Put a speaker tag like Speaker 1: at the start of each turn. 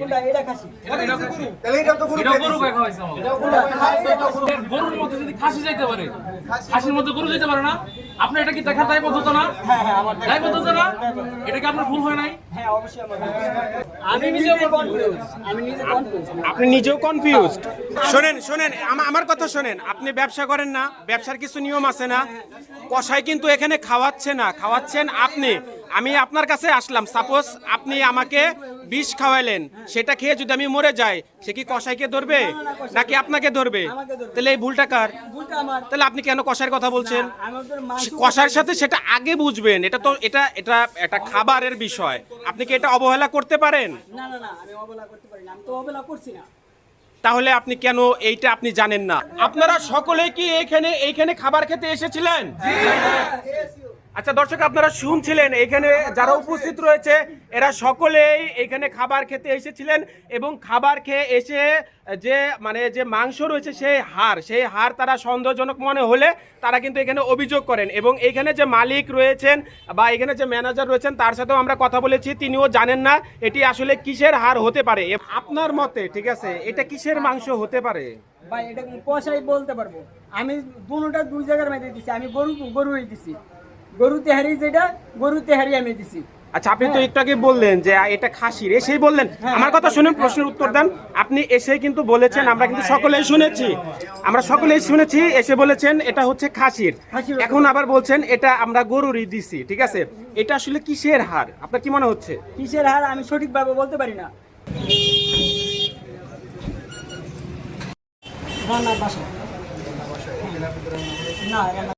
Speaker 1: কোনটা এটা খাসি
Speaker 2: তাহলে এটা তো
Speaker 3: এটা গরু দেখা হয়েছে গরুর মধ্যে যদি খাসি যাইতে পারে, খাসির মধ্যে গরু যাইতে পারে না, আপনি এটা কি দেখার দায়বদ্ধতা না?
Speaker 1: হ্যাঁ হ্যাঁ আমার
Speaker 3: দায়বদ্ধতা না? এটা কি আপনার ভুল হয় নাই?
Speaker 1: হ্যাঁ অবশ্যই আমার আমি নিজে কনফিউজ
Speaker 4: আপনি নিজেও কনফিউজড। শোনেন শোনেন আমার কথা শোনেন, আপনি ব্যবসা করেন না, ব্যবসার কিছু নিয়ম আছে না? কসাই কিন্তু এখানে খাওয়াচ্ছে না, খাওয়াচ্ছেন আপনি। আমি আপনার কাছে আসলাম, সাপোজ আপনি আমাকে বিষ খাওয়াইলেন, সেটা খেয়ে যদি আমি মরে যাই, সে কি কসাইকে ধরবে নাকি আপনাকে ধরবে? তাহলে এই ভুলটা কার?
Speaker 1: ভুলটা আমার
Speaker 4: তাহলে আপনি কেন কসাইয়ের কথা বলছেন?
Speaker 1: আমাদের মাংস
Speaker 4: কসাইয়ের সাথে সেটা আগে বুঝবেন, এটা তো এটা এটা একটা খাবারের বিষয়, আপনি কি এটা অবহেলা করতে পারেন?
Speaker 1: না না না আমি অবহেলা করতে পারি না, আমি তো অবহেলা করছি না।
Speaker 4: তাহলে আপনি কেন এইটা আপনি জানেন না? আপনারা সকলেই কি এইখানে খাবার খেতে এসেছিলেন? আচ্ছা দর্শক, আপনারা শুনছিলেন এখানে যারা উপস্থিত রয়েছে এরা সকলেই এখানে খাবার খেতে এসেছিলেন এবং খাবার খেয়ে এসে যে মাংস রয়েছে সেই হাড় তারা সন্দেহজনক মনে হলে তারা কিন্তু এখানে অভিযোগ করেন এবং এখানে যে মালিক রয়েছেন বা এখানে যে ম্যানেজার রয়েছেন তার সাথেও আমরা কথা বলেছি, তিনিও জানেন না এটি আসলে কিসের হাড় হতে পারে। আপনার মতে ঠিক আছে, এটা কিসের মাংস হতে পারে?
Speaker 1: ভাই এটা কষাই বলতে পারবো। আমি দুটোটা দুই জায়গার মধ্যে দিছি, আমি গরুই দিছি, গরু তেহারি যেটা গরু তেহারি আমি দিছি।
Speaker 4: আচ্ছা আপনি তো একটু আগে বললেন যে এটা খাসির, এসেই বললেন। আমার কথা শুনুন, প্রশ্নের উত্তর দেন। আপনি এসে কিন্তু বলেছেন, আমরা কিন্তু সকলেই শুনেছি, এসে বলেছেন এটা হচ্ছে খাসির। এখন আবার বলছেন এটা আমরা গরুরই দিছি, ঠিক আছে? এটা আসলে কিসের হাড় আপনার কি মনে হচ্ছে?
Speaker 1: কিসের হার আমি সঠিকভাবে বলতে পারি না। রান্নার বাসা না, রান্না